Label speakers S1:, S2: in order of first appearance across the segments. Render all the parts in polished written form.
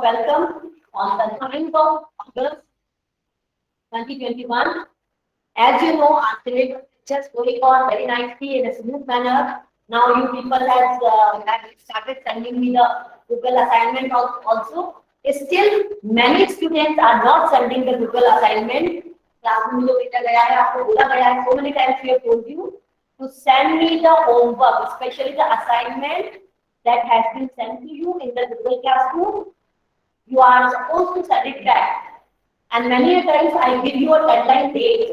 S1: welcome on the 9th of August 2021. As you know, our syllabus is just going on very nicely in a smooth manner. Now you people have started sending me the Google assignment also. Still, many students are not sending the Google assignment. Class में जो भेजा गया है, आपको बोला गया है, so many times we have told you to send me the homework, especially the assignment that has been sent to you in the Google Classroom. You are supposed to send it back. And many a times I give you a deadline date.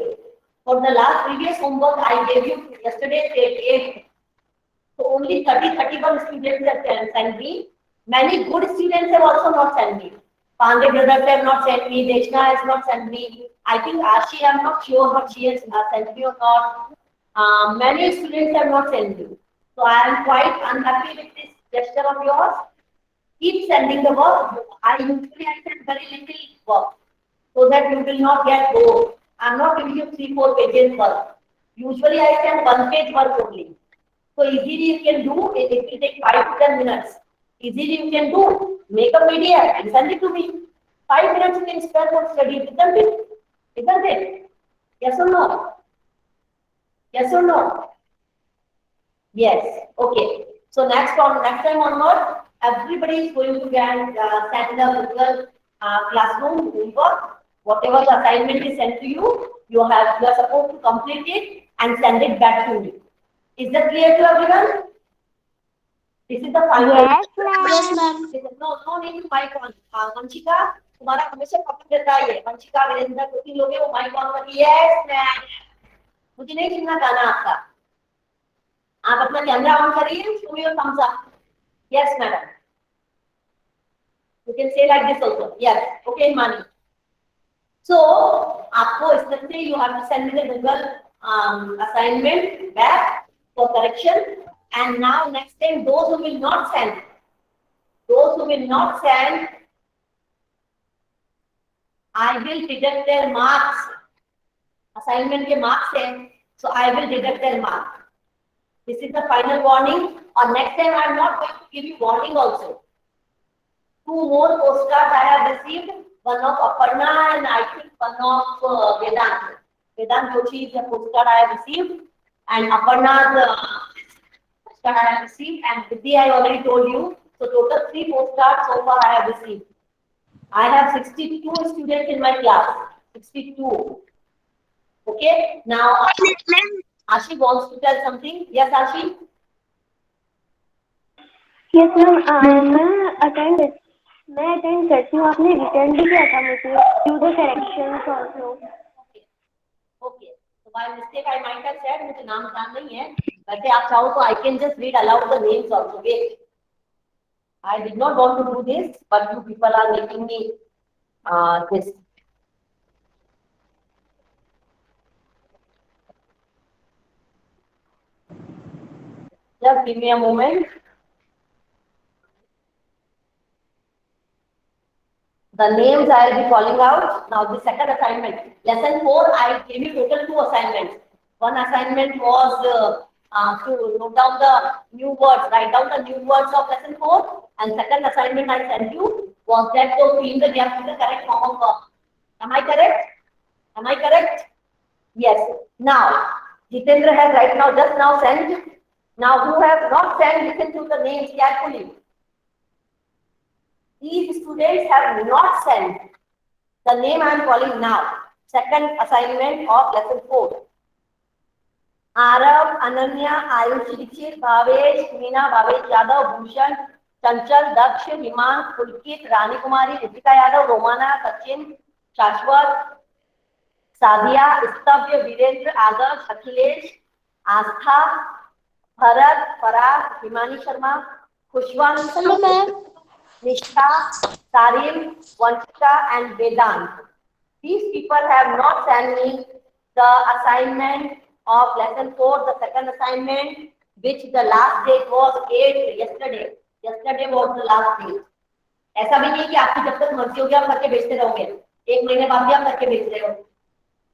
S1: For the last previous homework, I gave you yesterday's date 8. So only 31 students have sent me. Many good students have also not sent me. Pandey brothers have not sent me. Deshna has not sent me. I think Ashi, I'm not sure but she has sent me or not. Many students have not sent me. So I am quite unhappy with this gesture of yours. Keep sending the work. I usually send very little work so that you will not get bored. I'm not giving you 3-4 pages work. Usually I send 1 page work only. So easily you can do it. It will take 5 to 10 minutes. Easily you can do. Make a PDF and send it to me. 5 minutes you can spend for study, isn't it? Isn't it? Yes or no? Yes or no? Yes. Okay. So next time onward, everybody is going to get send the Google Classroom homework. Whatever the assignment is sent to you, you are supposed to complete it and send it back to me. Is that clear to everyone? This is the final.
S2: Yes, ma'am.
S3: Yes, ma'am.
S1: No need to mic on. Vanshika, तुम्हारा हमेशा copy देता है ये. Vanshika, Virendra, दो तीन लोग हैं वो mic on करके yes ma'am. मुझे नहीं सुनना गाना आपका. आप अपना कैमरा ऑन करिए. Show me your thumbs up. Yes, madam. You can say like this also. Yes. Okay, Mani. So, आपको इस तरह से you have to send me the Google assignment back for correction. And now next time those who will not send, I will deduct their marks. Assignment के marks है, so I will deduct their marks. This is the final warning. Or next time I am not going to give you warning also. 2 more postcards I have received. One of Aparna and I think one of Vedant. Vedant Joshi is the postcard I have received, and Aparna's postcard I have received, and Vidhi I already told you. So total 3 postcards so far I have received. I have 62 students in my class. 62. Okay. Now Ashi wants to tell something. Yes, Ashi.
S2: Yes, ma'am. मैं attend करती हूँ. आपने return भी किया था मुझे. Do the corrections also.
S1: Okay. So by mistake I might have said मुझे नाम ध्यान नहीं है. वैसे आप चाहो तो I can just read aloud the names also. Wait. I did not want to do this, but you people are making me this. Just give me a moment. The names I will be calling out. Now the second assignment. Lesson 4, I gave you total 2 assignments. One assignment was to note down the new words, write down the new words of lesson 4. And second assignment I sent you was that to fill in the gaps with the correct form of verb. Am I correct? Am I correct? Yes. Now, Jitendra has right now just now sent. Now who have not sent, listen to the names carefully. These students have not sent the name I am calling now. Second assignment of lesson 4. Arav, Ananya, Ayush Dixit, Bhavesh, Meena, Bhavesh Yadav, Bhushan, Chanchal, Daksh, Himang, Pulkit, Rani Kumari, Ritika Yadav, Romana, Sachin, Shashwat, Sadia, Istavya, Virendra, Adarsh, Akhilesh, Astha, Bharat, Parag, Himani Sharma, Khushwan,
S3: Hello, ma'am.
S1: Nishtha, Sarim, Vanshika and Vedant. These people have not sent me the assignment of lesson 4, the second assignment, which the last date was 8 yesterday. Yesterday was the last date. ऐसा भी नहीं कि आपकी जब तक मर्जी होगी आप करके भेजते रहोगे. 1 महीने बाद भी आप करके भेज रहे हो.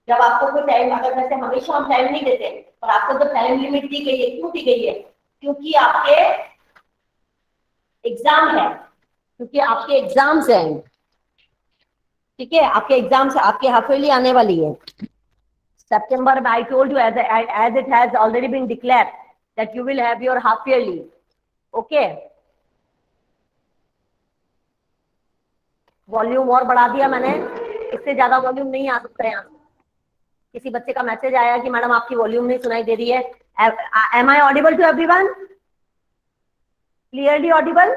S1: जब आपको कोई टाइम, अगर वैसे हमेशा हम टाइम नहीं देते, पर आपको जब टाइम लिमिट दी गई है, क्यों दी गई है? क्योंकि आपके एग्जाम है. क्योंकि आपके एग्जाम्स हैं, ठीक है, आपके एग्जाम्स, आपकी हाफ ईयरली आने वाली है सितंबर में. I told you as it has already been declared that you will have your half yearly. Okay. Volume और बढ़ा दिया मैंने, इससे ज्यादा वॉल्यूम नहीं आ सकता यहाँ. किसी बच्चे का मैसेज आया कि मैडम आपकी वॉल्यूम नहीं सुनाई दे रही है. Am I audible to everyone? Clearly audible?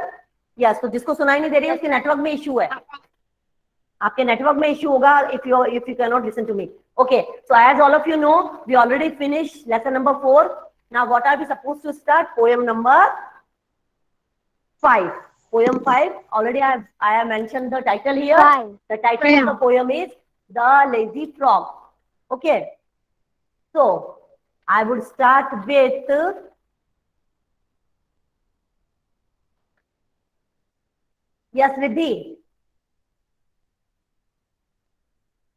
S1: Yes. तो जिसको सुनाई नहीं दे रही है उसके नेटवर्क में इश्यू है, आपके नेटवर्क में इश्यू होगा if you cannot listen to me. Okay, so as all of you know, we already finished lesson number 4. Now what are we supposed to start? Poem number 5. Poem 5. Already I have mentioned the title here.
S2: 5.
S1: The title of the poem is The Lazy Frog. Okay, so I would start with yes, Riddhi.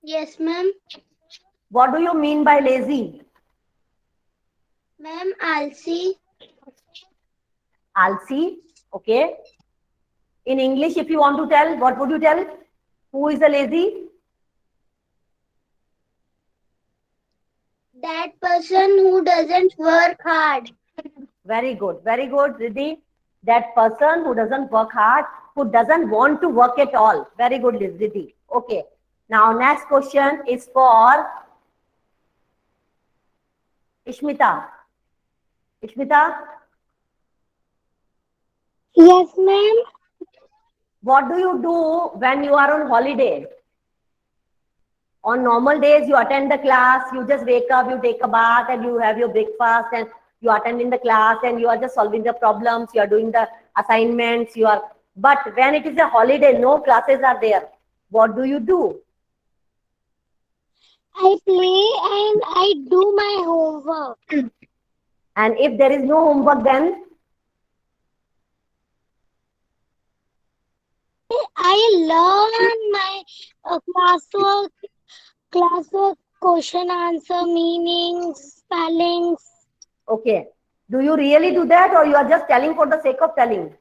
S2: Yes, ma'am.
S1: What do you mean by lazy?
S2: Ma'am, आलसी.
S1: Alsi. Okay. In English, if you want to tell, what would you tell? Who is a lazy?
S2: That person who doesn't work hard.
S1: Very good, Riddhi. That person who doesn't work hard, who doesn't want to work at all. Very good, Riddhi. Okay. Now, next question is for Ishmita. Ishmita,
S2: Yes, ma'am.
S1: what do you do when you are on holiday? On normal days, you attend the class, you just wake up, you take a bath, and you have your breakfast, and you attend in the class, and you are just solving the problems, you are doing the assignments, you are. But when it is a holiday, no classes are there. What do you do?
S2: I play and I do my homework.
S1: And if there is no homework, then
S2: I learn my classwork, question, answer, meanings, spellings.
S1: okay. Do you really do that, or you are just telling for the sake of telling?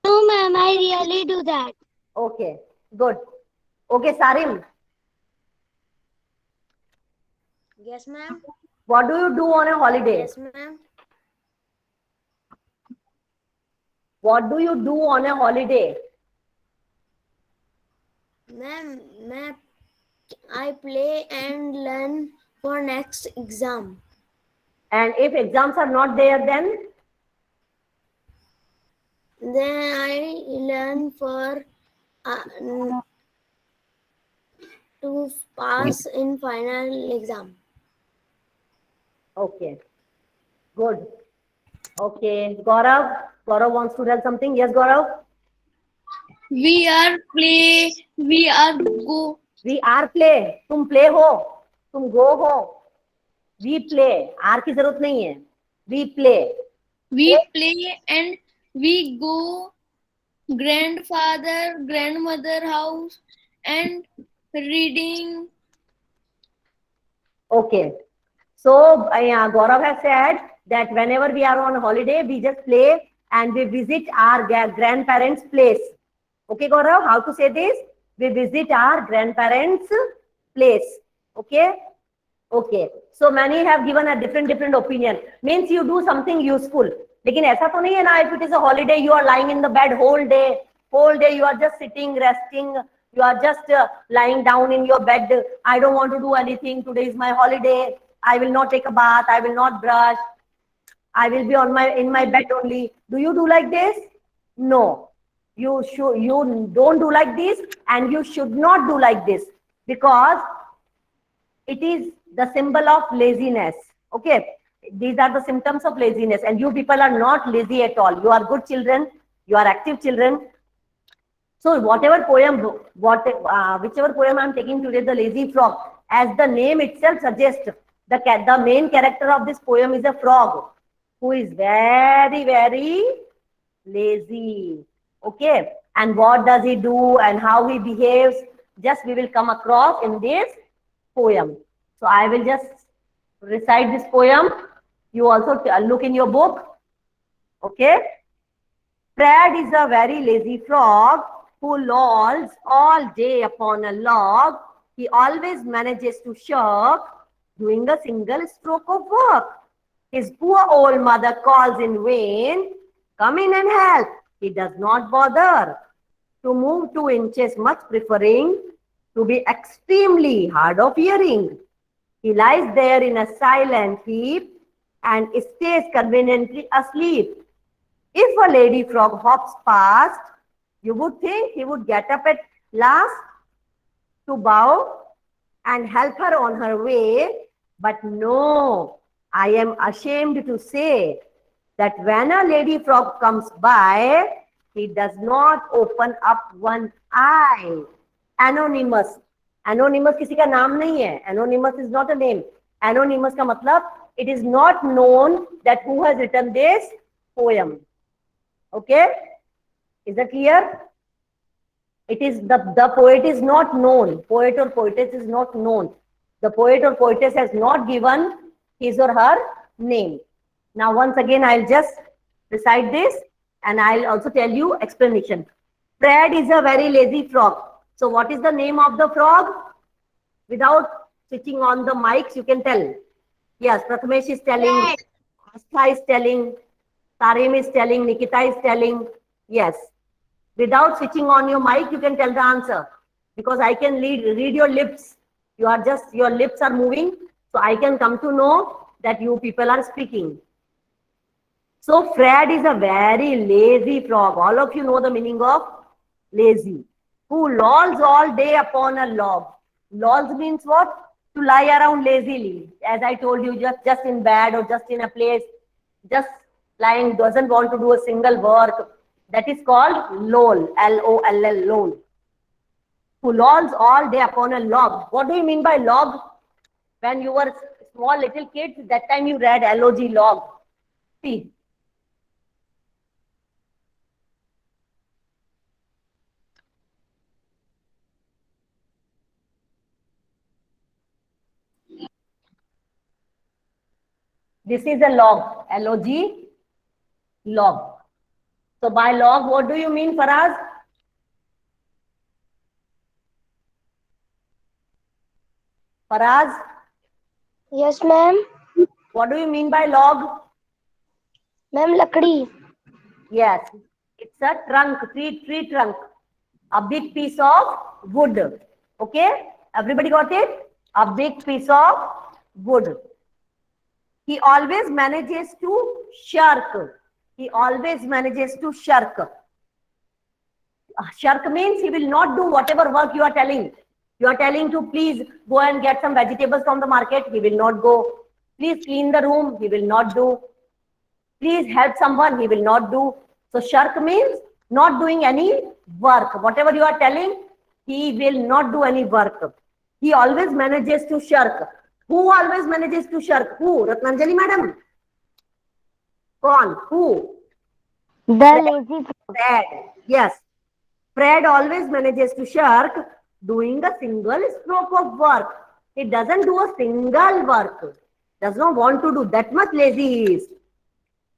S2: No, ma'am, I really do that.
S1: Okay, good. Okay, Sarim,
S2: Yes, ma'am.
S1: what do you do on a holiday?
S2: Yes, ma'am.
S1: What do you do on a holiday?
S2: Ma'am, I play and learn for next exam.
S1: And if exams are not there, then
S2: I learn for to pass in final exam.
S1: okay, good. Okay, Gaurav wants to tell something. Yes, Gaurav.
S3: We are play. We are go.
S1: We are play. तुम play हो, तुम go हो. We play. R की जरूरत नहीं है. We play.
S3: We play and we go grandfather, grandmother house and reading.
S1: Okay. So Gaurav has said that whenever we are on holiday, we just play and we visit our grandparents' place. Okay, Gaurav, how to say this? We visit our grandparents' place. Okay. Okay. So many have given a different opinion. Means you do something useful. लेकिन ऐसा तो नहीं है ना, if it is a holiday, you are lying in the bed whole day you are just sitting, resting, you are just lying down in your bed. I don't want to do anything. Today is my holiday. I will not take a bath. I will not brush. I will be in my bed only. Do you do like this? No. You don't do like this, and you should not do like this, because it is the symbol of laziness. Okay, these are the symptoms of laziness, and you people are not lazy at all. You are good children, you are active children. So whatever poem, whichever poem I am taking today, The Lazy Frog, as the name itself suggests, the main character of this poem is a frog who is very lazy. Okay, and what does he do and how he behaves, just we will come across in this poem. So I will just recite this poem. You also look in your book. Okay. Fred is a very lazy frog who lolls all day upon a log. He always manages to shirk doing a single stroke of work. His poor old mother calls in vain. Come in and help. He does not bother to move 2 inches, much preferring to be extremely hard of hearing. He lies there in a silent heap and stays conveniently asleep. If a lady frog hops past, you would think he would get up at last to bow and help her on her way. But no, I am ashamed to say that when a lady frog comes by, he does not open up one eye. Anonymous. Anonymous किसी का नाम नहीं है. Anonymous is not a name. Anonymous का मतलब it is not known that who has written this poem. Okay? Is that clear? It is the poet is not known. Poet or poetess is not known. The poet or poetess has not given his or her name. Now once again I'll just recite this and I'll also tell you explanation. Fred is a very lazy frog. So what is the name of the frog? Without switching on the mics, you can tell. Yes, Prathamesh is telling, Astha is telling, Tarim is telling, Nikita is telling. Yes. Without switching on your mic, you can tell the answer. Because I can read your lips. Your lips are moving. So I can come to know that you people are speaking. So Fred is a very lazy frog. All of you know the meaning of lazy. Who lolls all day upon a log. Lolls means what? To lie around lazily. As I told you, just in bed or just in a place, just lying, doesn't want to do a single work. That is called loll, L-O-L-L, loll. Who lolls all day upon a log. What do you mean by log? When you were small little kids, that time you read L-O-G, log. See. This is a log, L-O-G, log. So by log, what do you mean, Faraz? Faraz?
S2: Yes, ma'am.
S1: What do you mean by log?
S2: Ma'am, lakdi.
S1: Yes, it's a trunk, tree trunk. A big piece of wood. Okay? Everybody got it? A big piece of wood. He always manages to shirk. He always manages to shirk. Shirk means he will not do whatever work you are telling. You are telling to please go and get some vegetables from the market. He will not go. Please clean the room. He will not do. Please help someone. He will not do. So shirk means not doing any work. Whatever you are telling, he will not do any work. He always manages to shirk. Who always manages to shirk? Who? Ratnanjali madam? Kaun? Who?
S2: The lazy frog.
S1: Fred. Yes. Fred always manages to shirk doing a single stroke of work. He doesn't do a single work. Does not want to do. That much lazy he is.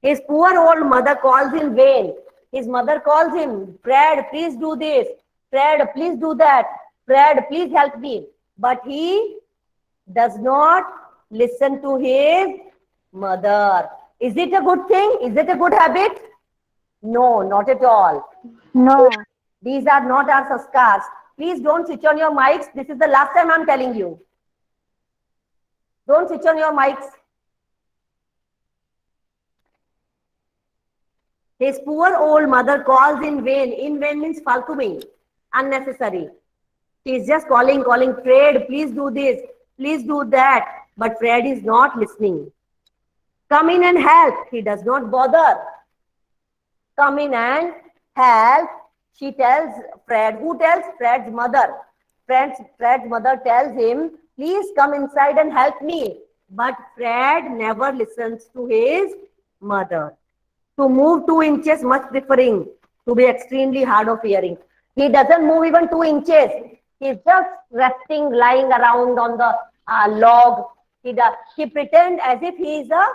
S1: His poor old mother calls in vain. His mother calls him, Fred, please do this. Fred, please do that. Fred, please help me. But he does not listen to his mother. Is it a good thing? Is it a good habit? No, not at all.
S2: No.
S1: These are not our sanskars. Please don't switch on your mics. This is the last time I'm telling you. Don't switch on your mics. His poor old mother calls in vain. In vain means faltu mein, unnecessary. She is just calling, Fred, please do this, please do that. But Fred is not listening. Come in and help. He does not bother. Come in and help. She tells Fred. Who tells? Fred's mother. Fred's mother tells him, please come inside and help me. But Fred never listens to his mother. To move 2 inches, much preferring to be extremely hard of hearing. He doesn't move even 2 inches. He's just resting, lying around on the log. He pretends as if he is a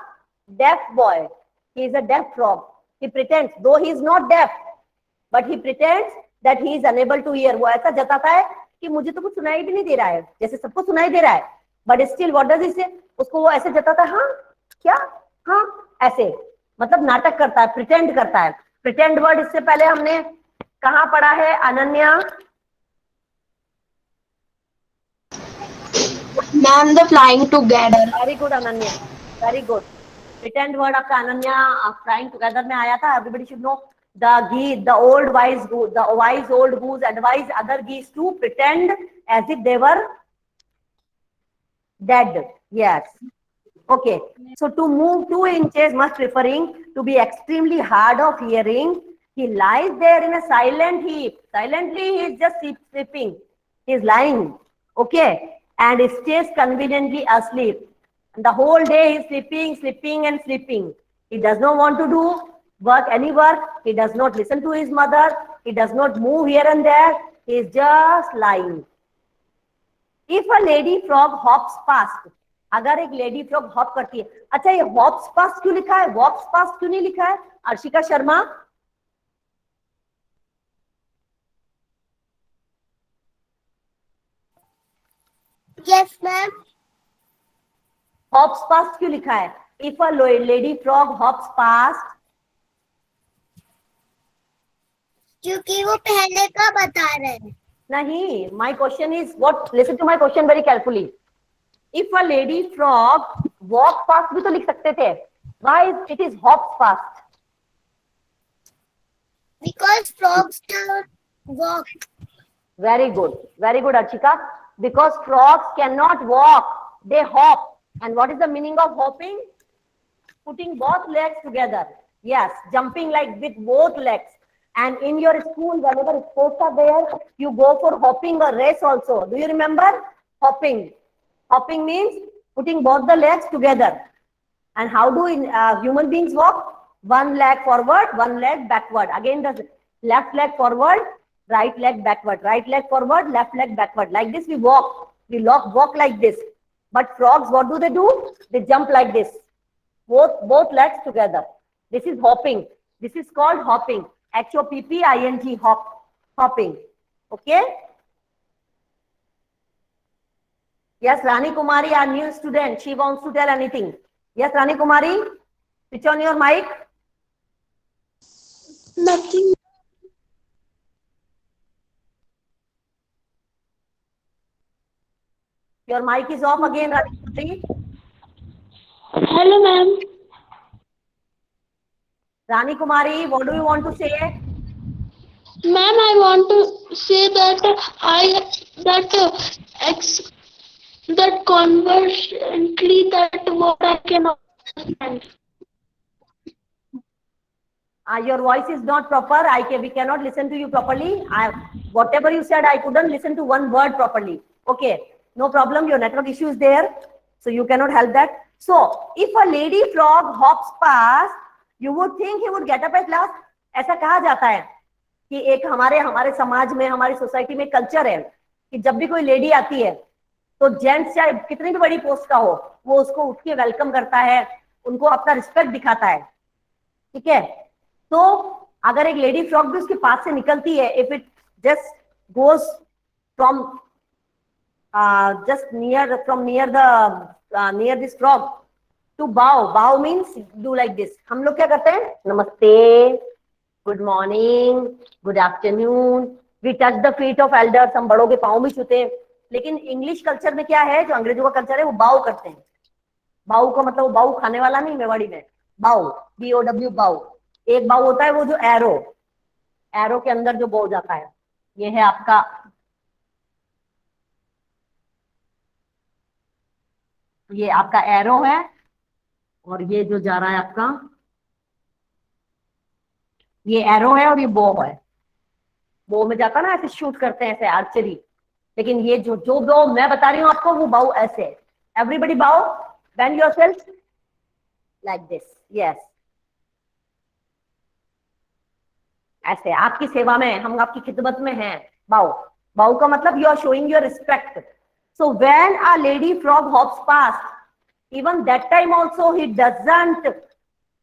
S1: deaf boy. He is a deaf frog. He pretends, though he is not deaf, but he pretends that he is unable to hear. वो ऐसा जताता है कि मुझे तो कुछ सुनाई भी नहीं दे रहा है, जैसे सबको सुनाई दे रहा है, but still what does he say? उसको वो ऐसे जताता है, हाँ क्या, हाँ ऐसे, मतलब नाटक करता है, pretend करता है. Pretend word इससे पहले हमने कहाँ पढ़ा है Ananya?
S2: Ma'am the flying together.
S1: Very good Ananya, very good. Pretend word आपका अनन्या flying together में आया था. Everybody should know the geese, the old wise goose, the wise old goose advised other geese to pretend as if they were dead. Yes. Okay. So to move 2 inches must referring to be extremely hard of hearing. He lies there in a silent heap. Silently he is just sleeping. He is lying. Okay. And stays conveniently asleep. And the whole day he is sleeping, sleeping and sleeping. He does not want to do work, any work. He does not listen to his mother. He does not move here and there. He is just lying. If a lady frog hops past, अगर एक lady frog hop करती है, अच्छा ये hops past क्यों लिखा है, वॉक्स past क्यों नहीं लिखा है? Arshika Sharma.
S2: Yes ma'am.
S1: Hops past क्यों लिखा है? If a lady frog hops past,
S2: क्योंकि वो पहले का बता रहे हैं.
S1: नहीं, my question is what, listen to my question very carefully. If a lady frog walk fast भी तो लिख सकते थे. Why it is hops fast?
S2: Because frogs don't walk.
S1: Very good, Archika. Because frogs cannot walk, they hop. And what is the meaning of hopping? Putting both legs together. Yes, jumping like with both legs. And in your school, whenever sports are there, you go for hopping or race also. Do you remember? Hopping. Hopping means putting both the legs together. And how do human beings walk? One leg forward, one leg backward. Again, the left leg forward, right leg backward. Right leg forward, left leg backward. Like this we walk. We walk like this. But frogs, what do? They jump like this. Both legs together. This is hopping. This is called hopping. H-O-P-P-I-N-G, hopping. Okay? Yes, Rani Kumari, our new student. She wants to tell anything. Yes, Rani Kumari, switch on your mic.
S2: Nothing.
S1: Your mic is off again, Rani Kumari.
S2: Hello, ma'am.
S1: Rani Kumari, what do you want to say?
S2: Ma'am, I want to say that that conversely that what I cannot understand.
S1: Your voice is not proper. We cannot listen to you properly. Whatever you said, I couldn't listen to one word properly. Okay, no problem. Your network issue is there, so you cannot help that. So, if a lady frog hops past, you would think he would get up at last. ऐसा कहा जाता है कि एक हमारे समाज में, हमारी सोसाइटी में कल्चर है कि जब भी कोई लेडी आती है तो जेंट्स चाहे कितनी भी बड़ी पोस्ट का हो, वो उसको उठ के वेलकम करता है, उनको अपना रिस्पेक्ट दिखाता है. ठीक है? तो अगर एक लेडी फ्रॉग भी उसके पास से निकलती है, if it just goes from just near this frog to bow means do like this. हम लोग क्या करते हैं? नमस्ते, good morning, good afternoon. We touch the feet of elders. हम बड़ों के पाँव भी छूते हैं. लेकिन इंग्लिश कल्चर में क्या है, जो अंग्रेजों का कल्चर है, वो बाउ करते हैं. बाउ का मतलब वो बाउ खाने वाला नहीं, मेवाड़ी में बाउ, BOW बाउ. एक बाउ होता है वो जो एरो के अंदर जो बो जाता है. ये है आपका, ये आपका एरो है, और ये जो जा रहा है आपका, ये एरो है और ये बो है. बो में जाता ना, ऐसे शूट करते हैं, ऐसे आर्चरी. लेकिन ये जो बो मैं बता रही हूँ आपको, वो बाउ ऐसे. एवरीबडी बाउ, bend yourself like this. Yes, ऐसे आपकी सेवा में, हम आपकी खिदमत में हैं. बाउ. बाउ का मतलब you are showing your respect. So when a lady frog hops past, even that time also he doesn't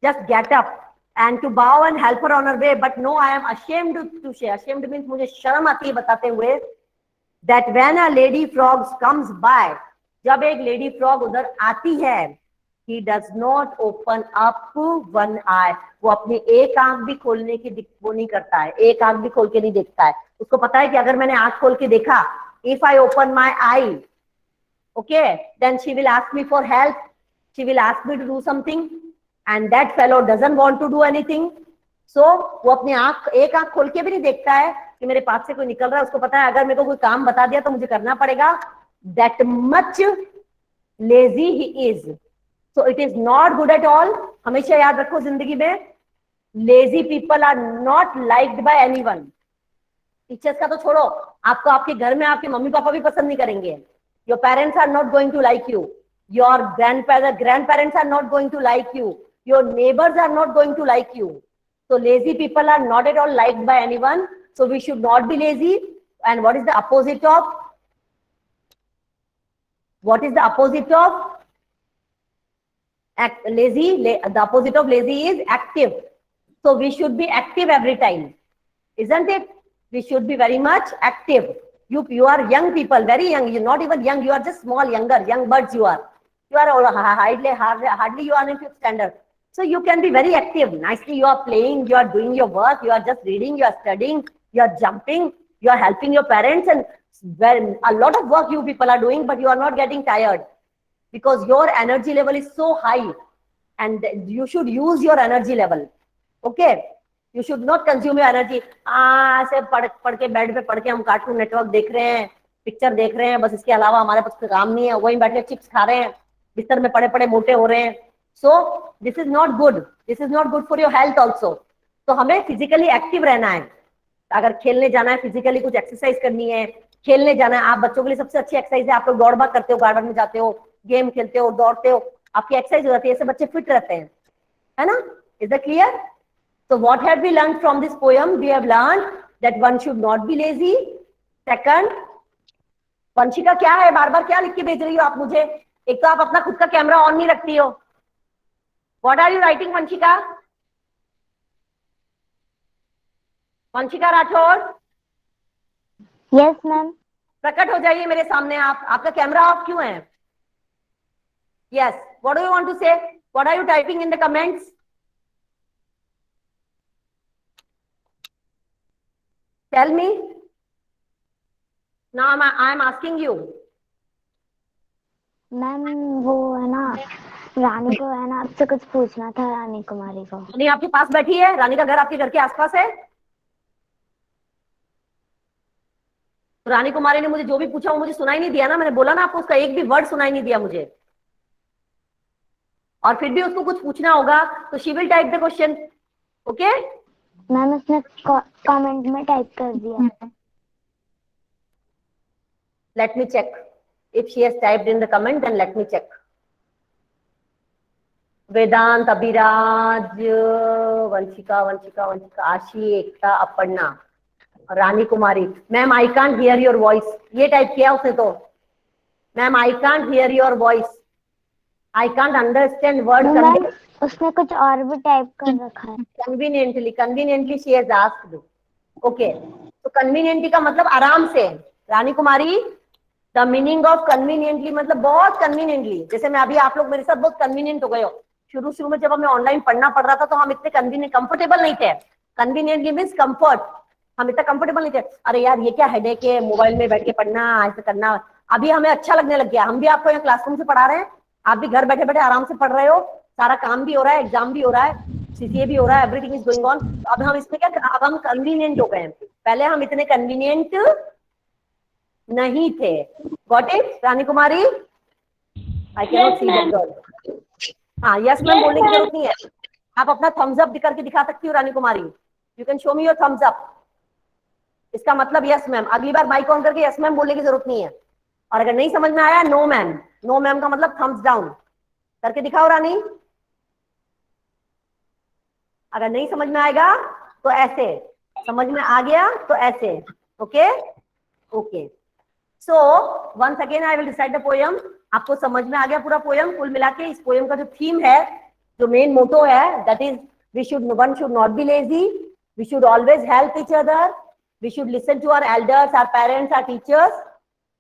S1: just get up. and to bow and help her on her way. But no, I am ashamed to share. Ashamed means मुझे शर्म आती है बताते हुए that when a lady frog comes by, जब एक lady frog उधर आती है, he does not open up one eye. वो अपनी एक आंख भी खोलने की वो नहीं करता है, एक आंख भी खोल के नहीं देखता है. उसको पता है कि अगर मैंने आंख खोल के देखा, if I open my eye, okay, then she will ask me for help. She will ask me to do something. And that fellow doesn't want to do anything. So वो अपनी आंख एक आंख खोल के भी नहीं देखता है कि मेरे पास से कोई निकल रहा है. उसको पता है अगर मेरे को कोई काम बता दिया तो मुझे करना पड़ेगा. That much lazy he is. So it is not good at all. हमेशा याद रखो जिंदगी में, lazy people are not liked by anyone. Teachers का तो छोड़ो, आपको आपके घर में आपके मम्मी पापा भी पसंद नहीं करेंगे. Your parents are not going to like you. Your grandparents are not going to like you. Your neighbors are not going to like you. So lazy people are not at all liked by anyone. So we should not be lazy. And what is the opposite of? What is the opposite of lazy? The opposite of lazy is active. So we should be active every time, isn't it? We should be very much active. You are young people, very young. You're not even young. You are just small, young birds. You are hardly you are in 5th standard. So you can be very active. Nicely you are playing, you are doing your work, you are just reading, you are studying, you are jumping, you are helping your parents, and a lot of work you people are doing, but you are not getting tired because your energy level is so high, and you should use your energy level. Okay, you should not consume your energy. ऐसे पढ़ के bed पे पढ़ के हम cartoon network देख रहे हैं, पिक्चर देख रहे हैं, बस इसके अलावा हमारे पास कोई काम नहीं है. वहीं बैठ के चिप्स खा रहे हैं, बिस्तर में पड़े पड़े मोटे हो रहे हैं. So this is not good. This is not good for your health also. तो हमें फिजिकली एक्टिव रहना है. अगर खेलने जाना है, फिजिकली कुछ एक्सरसाइज करनी है, खेलने जाना है. आप बच्चों के लिए सबसे अच्छी एक्सरसाइज है, आप लोग दौड़ भाग करते हो, गार्डन में जाते हो, गेम खेलते हो, दौड़ते हो, आपकी एक्सरसाइज हो जाती है. ऐसे बच्चे फिट रहते हैं, है ना? Is that clear? So what have we learned from this poem? We have learned that one should not be lazy. Second, Vanshika क्या है, बार बार क्या लिख के भेज रही हो आप मुझे? एक तो आप अपना खुद का कैमरा ऑन नहीं रखती हो. What are you writing, Vanshika? Vanshika Rathore.
S2: Yes, ma'am.
S1: प्रकट हो जाइए मेरे सामने आप. आपका कैमरा ऑफ क्यों है? Yes. What do you want to say? What are you typing in the comments? Tell me. Now I am asking you.
S2: Ma'am वो है ना, रानी को है ना आपसे कुछ पूछना था. रानी कुमारी को.
S1: रानी आपके पास बैठी है? रानी का घर आपके घर के आसपास है? तो रानी कुमारी ने मुझे जो भी पूछा वो मुझे सुनाई नहीं दिया ना. मैंने बोला ना आपको, उसका एक भी वर्ड सुनाई नहीं दिया मुझे. और फिर भी उसको कुछ पूछना होगा तो she will type the question. Okay
S2: ma'am उसने कमेंट में टाइप कर दिया.
S1: Let me check. If she has typed in the comment, then let me check. Vedanta, Abhiraj, Vanshika, Aashi, Ekta, Aparna, Rani Kumari. Ma'am I can't hear your voice. ये टाइप किया उसने तो. Ma'am I can't hear your voice. I can't understand word.
S2: उसने कुछ और भी type कर रखा है.
S1: Conveniently she has asked. Okay, तो कन्वीनियंटली का मतलब आराम से. Rani Kumari, the meaning of conveniently मतलब बहुत कन्वीनियंटली. जैसे मैं अभी, आप लोग मेरे साथ बहुत कन्वीनियंट हो गए हो. शुरू में जब हमें ऑनलाइन पढ़ना पड़ रहा था तो हम इतने कंफर्टेबल नहीं थे. Conveniently means comfort. हम इतना कंफर्टेबल नहीं थे. अरे यार ये क्या हेडेक है, मोबाइल में बैठ के पढ़ना, ऐसे करना. अभी हमें अच्छा लगने लग गया. हम भी आपको यहाँ क्लासरूम से पढ़ा रहे हैं, आप भी घर बैठे बैठे आराम से पढ़ रहे हो. सारा काम भी हो रहा है, एग्जाम भी हो रहा है, सीसीए भी हो रहा है, एवरीथिंग इज गोइंग ऑन. अब हम इसमें क्या, अब हम कन्वीनियंट हो गए हैं. पहले हम इतने कन्वीनियंट नहीं थे. Got it Rani Kumari? I can not see that girl. हाँ, यस मैम बोलने की जरूरत नहीं है. आप अपना थम्स अप करके दिखा सकती हो Rani Kumari. You can show me your thumbs up. इसका मतलब यस मैम. अगली बार माइक ऑन करके यस मैम बोलने की जरूरत नहीं है. और अगर नहीं समझ में आया, नो मैम. नो मैम का मतलब थम्स डाउन करके दिखाओ रानी. अगर नहीं समझ में आएगा तो ऐसे, समझ में आ गया तो ऐसे. Okay okay. So once again I will recite the poem. आपको समझ में आ गया पूरा पोएम? कुल मिला के इस पोएम का जो थीम है, जो मेन मोटो है, that is one should not be lazy. We should always help each other. We should listen to our elders, our parents, our teachers.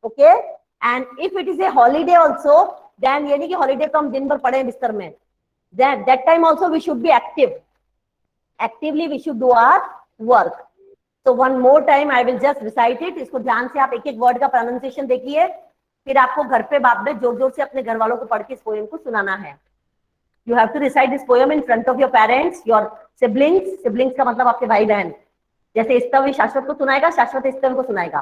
S1: Okay? And if it is a holiday also, then ये नहीं कि holiday को हम दिन भर पड़े हैं बिस्तर में. Then that time also we should be active. Actively we should do our work. So one more time I will just recite it. इसको ध्यान से आप एक एक वर्ड का प्रोनाउंसिएशन देखिए. फिर आपको घर पे बाद में जोर जोर से अपने घर वालों को पढ़ के इस पोएम को सुनाना है. You have to recite this poem in front of your parents, your siblings. Siblings का मतलब आपके भाई बहन. जैसे स्तव शाश्वत को सुनाएगा, शाश्वत स्तव को सुनाएगा.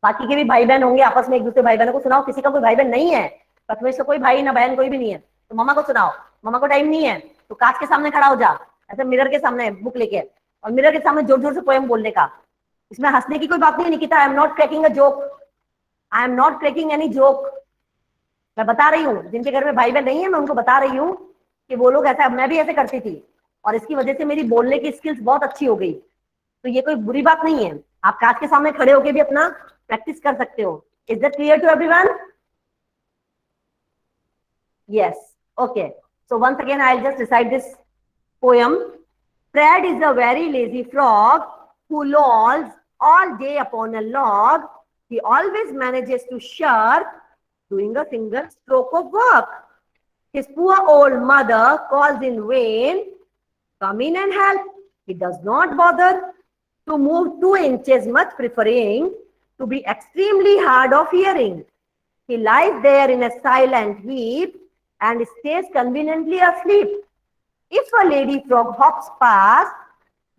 S1: बाकी के भी भाई बहन होंगे, आपस में एक दूसरे भाई बहनों को सुनाओ. किसी का कोई भाई बहन नहीं है, प्रथमेश का कोई भाई ना बहन कोई भी नहीं है, तो मम्मा को सुनाओ. मम्मा को टाइम नहीं है तो कांच के सामने खड़ा हो जा, ऐसे मिरर के सामने बुक लेके, और मिरर के सामने जोर जोर से पोएम बोलने का. इसमें हंसने की कोई बात नहीं. Nikita, I am not cracking a joke. I am not cracking any joke. मैं बता रही हूँ, जिनके घर में भाई बहन नहीं है मैं उनको बता रही हूँ कि वो लोग ऐसा, मैं भी ऐसे करती थी और इसकी वजह से मेरी बोलने की स्किल्स बहुत अच्छी हो गई. तो ये कोई बुरी बात नहीं है. आप कांच के सामने खड़े होके भी अपना प्रैक्टिस कर सकते हो. Is that clear to everyone? Yes. Okay. So once again, I'll just recite this poem. Fred is a very lazy frog who lolls all day upon a log. He always manages to shirk doing a single stroke of work. His poor old mother calls in vain. Come in and help. He does not bother to move 2 inches, much preferring to be extremely hard of hearing. He lies there in a silent heap and stays conveniently asleep. If a lady frog hops past,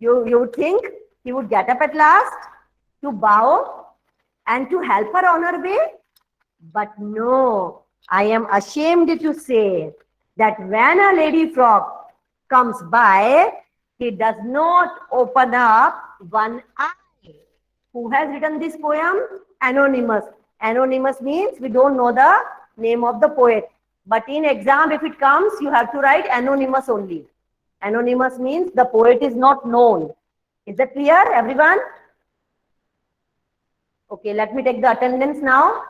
S1: you would think he would get up at last to bow and to help her on her way. But no, I am ashamed to say that when a lady frog comes by, he does not open up one eye. Who has written this poem? Anonymous. Anonymous means we don't know the name of the poet. But in exam, if it comes, you have to write anonymous only. Anonymous means the poet is not known. Is that clear, everyone? Okay, let me take the attendance now.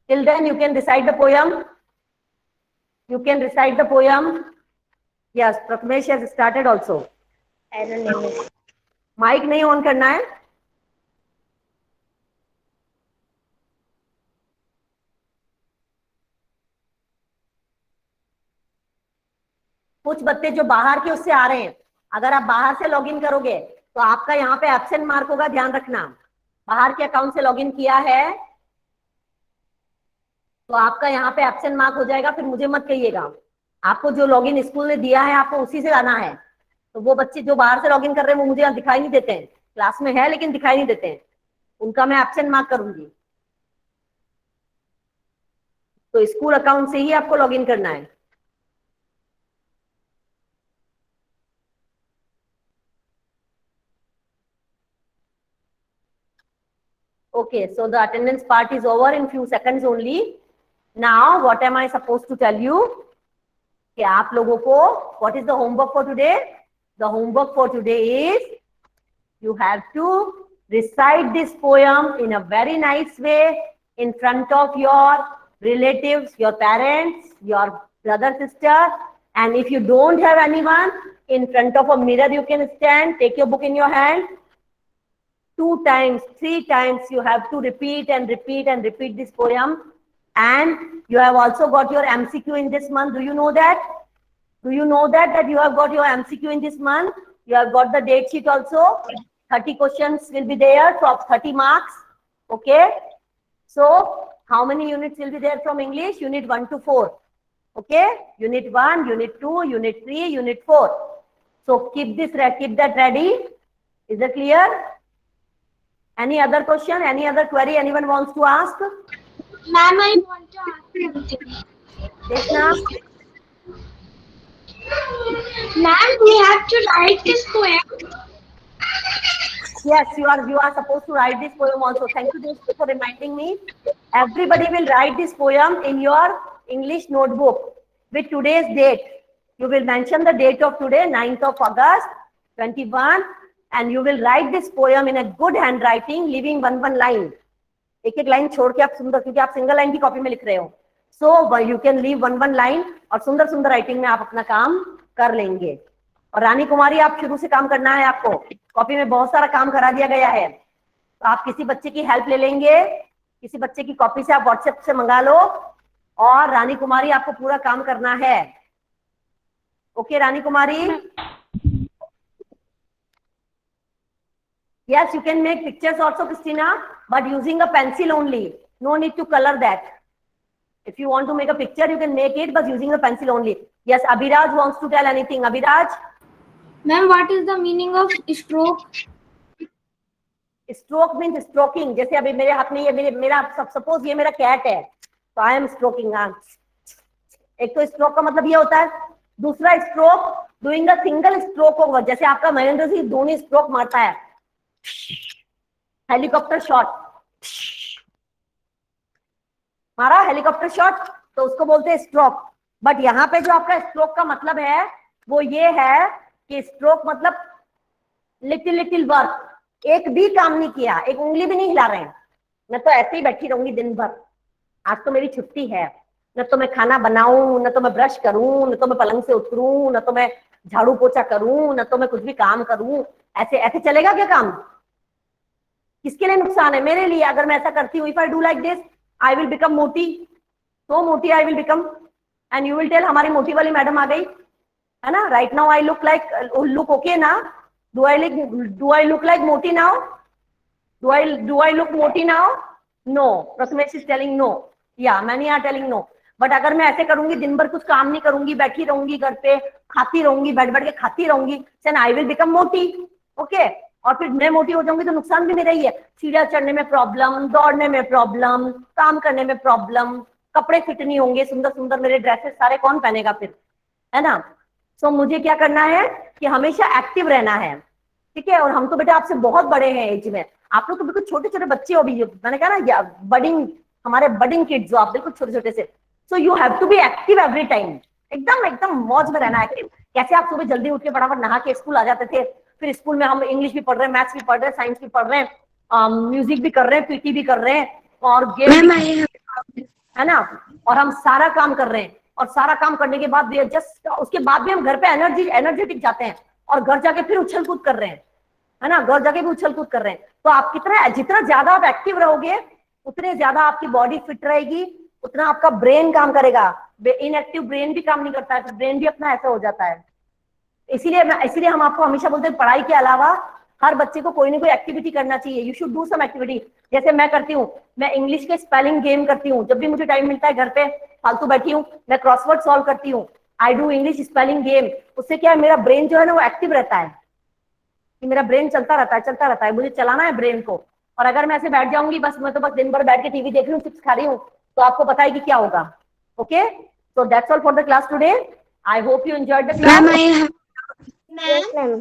S1: Till then, you can recite the poem. You can recite the poem. Yes, Prathamesh has started also.
S2: Anonymous.
S1: Mic नहीं on करना है. कुछ बच्चे जो बाहर के उससे आ रहे हैं, अगर आप बाहर से लॉगिन करोगे तो आपका यहाँ पे एब्सेंट मार्क होगा, ध्यान रखना. बाहर के अकाउंट से लॉगिन किया है तो आपका यहाँ पे एब्सेंट मार्क हो जाएगा. फिर मुझे मत कहिएगा. आपको जो लॉगिन स्कूल ने दिया है आपको उसी से आना है. तो वो बच्चे जो बाहर से लॉगिन कर रहे हैं वो मुझे दिखाई नहीं देते हैं. क्लास में है लेकिन दिखाई नहीं देते हैं, उनका मैं एब्सेंट मार्क करूंगी. तो स्कूल अकाउंट से ही आपको लॉगिन करना है. Okay, so the attendance part is over in few seconds only. Now, what am I supposed to tell you? कि आप लोगों को what is the homework for today? The homework for today is you have to recite this poem in a very nice way in front of your relatives, your parents, your brother, sister, and if you don't have anyone, in front of a mirror you can stand, take your book in your hand. 2 times, 3 times you have to repeat and repeat and repeat this poem. And you have also got your MCQ in this month. Do you know that? Do you know that you have got your MCQ in this month? You have got the date sheet also. 30 questions will be there for 30 marks. Okay. So how many units will be there from English? Unit 1 to 4. Okay. Unit 1, Unit 2, Unit 3, Unit 4. So keep that ready. Is that clear? Any other question? Any other query anyone wants to ask?
S2: Ma'am, I want to ask you something.
S1: Krishna?
S2: Ma'am, we have to write this poem.
S1: Yes, you are supposed to write this poem also. Thank you Deshti, for reminding me. Everybody will write this poem in your English notebook with today's date. You will mention the date of today, 9th of August, 21, and you will write this poem in a good handwriting, leaving one line. एक line छोड़ के आप सुंदर, क्योंकि आप single line की copy में लिख रहे हो. So you can leave one line और सुंदर राइटिंग में आप अपना काम कर लेंगे. और रानी कुमारी आप शुरू से काम करना है, आपको कॉपी में बहुत सारा काम करा दिया गया है, तो आप किसी बच्चे की हेल्प ले लेंगे, किसी बच्चे की कॉपी से आप व्हाट्सएप से मंगा लो, और रानी कुमारी आपको पूरा काम करना है। Okay Rani Kumari? Yes, you can make pictures also, Christina, but using a pencil only. No need to color that. If you want to make a picture, you can make it, but using a pencil only. Yes, Abhiraj wants to tell anything. Abhiraj?
S4: Ma'am, what is the meaning of stroke?
S1: Stroke means stroking. जैसे अभी मेरे हाथ में ये मेरा suppose ये मेरा cat है, तो आई एम स्ट्रोकिंग। हाँ, एक तो स्ट्रोक का मतलब ये होता है। दूसरा stroke doing a single stroke होगा, जैसे आपका महेंद्र सिंह धोनी स्ट्रोक मारता है, हेलीकॉप्टर शॉट मारा, हेलीकॉप्टर शॉट, तो उसको बोलते हैं स्ट्रोक। बट यहाँ पे जो आपका स्ट्रोक का मतलब है वो ये है कि स्ट्रोक मतलब लिटिल लिटिल वर्क, एक भी काम नहीं किया, एक उंगली भी नहीं हिला रहे हैं, मैं तो ऐसे ही बैठी रहूंगी दिन भर, आज तो मेरी छुट्टी है, न तो मैं खाना बनाऊं, न तो मैं ब्रश करूं, न तो मैं पलंग से उतरूं, न तो मैं झाड़ू पोछा करूं, न तो मैं कुछ भी काम करूं। ऐसे ऐसे चलेगा क्या काम? किसके लिए नुकसान है? मेरे लिए। अगर मैं ऐसा करती हूँ, if I do like this, I will become मोटी, तो मोटी I will become, and you will tell हमारी मोटी वाली मैडम आ गई है ना। Right now I look like, look okay ना? डू आई लुक लाइक मोटी नाउ? डू आई लुक मोटी now? No. Prathamesh is telling no, yeah many are telling no. But अगर मैं ऐसे करूंगी, दिन भर कुछ काम नहीं करूंगी, बैठी रहूंगी घर पे, खाती रहूंगी, बैठ बैठ के खाती रहूंगी, देन आई विल बिकम मोटी। ओके, और फिर मैं मोटी हो जाऊंगी तो नुकसान भी मेरा ही है। सीढ़ियां चढ़ने में प्रॉब्लम, दौड़ने में प्रॉब्लम, काम करने में प्रॉब्लम, कपड़े फिट नहीं होंगे, सुंदर सुंदर मेरे ड्रेसेस सारे कौन पहनेगा फिर, है ना। सो मुझे क्या करना है कि हमेशा एक्टिव रहना है, ठीक है। और हम तो बेटा आपसे बहुत बड़े हैं एज में, आप लोग तो बिल्कुल छोटे छोटे बच्चे हो अभी, मैंने कहा ना बडिंग, हमारे बडिंग किड्स हो आप, बिल्कुल छोटे छोटे से। So you have to be active every time, एकदम एकदम मौज में रहना है एक्टिव। कैसे आप सुबह जल्दी उठ के फटाफट नहा के स्कूल आ जाते थे, फिर स्कूल में हम इंग्लिश भी पढ़ रहे हैं, मैथ्स भी पढ़ रहे हैं, साइंस भी पढ़ रहे हैं, म्यूजिक भी कर रहे हैं, पीटी भी कर रहे हैं, और गेम है ना, और हम सारा काम कर रहे हैं। और सारा काम करने के बाद जस्ट उसके बाद भी हम घर पे एनर्जेटिक जाते हैं, और घर जाके फिर उछल कूद कर रहे हैं, है ना, घर जाके भी उछल कूद कर रहे हैं। तो आप जितना ज्यादा आप एक्टिव रहोगे, उतने ज्यादा आपकी बॉडी फिट रहेगी, उतना आपका ब्रेन काम करेगा। इनएक्टिव ब्रेन भी काम नहीं करता है, ब्रेन भी अपना ऐसा हो जाता है। इसीलिए हम आपको हमेशा बोलते हैं पढ़ाई के अलावा हर बच्चे को कोई ना कोई एक्टिविटी करना चाहिए। You should do some activity. जैसे मैं करती हूँ, मैं इंग्लिश के स्पेलिंग गेम करती हूँ, जब भी मुझे टाइम मिलता है घर पे फालतू बैठी हूँ, मैं क्रॉसवर्ड सॉल्व करती हूँ, I do English spelling game. उससे क्या है, मेरा ब्रेन जो है ना वो एक्टिव रहता है, कि मेरा ब्रेन चलता रहता है, मुझे चलाना है ब्रेन को। और अगर मैं ऐसे बैठ जाऊंगी, मैं तो बस दिन भर बैठ के टीवी देख रही हूँ, चिप्स खा रही हूँ, तो आपको पता है कि क्या होगा। Okay, so that's all for the class today. I hope you enjoyed the class.
S2: Yes, ma'am.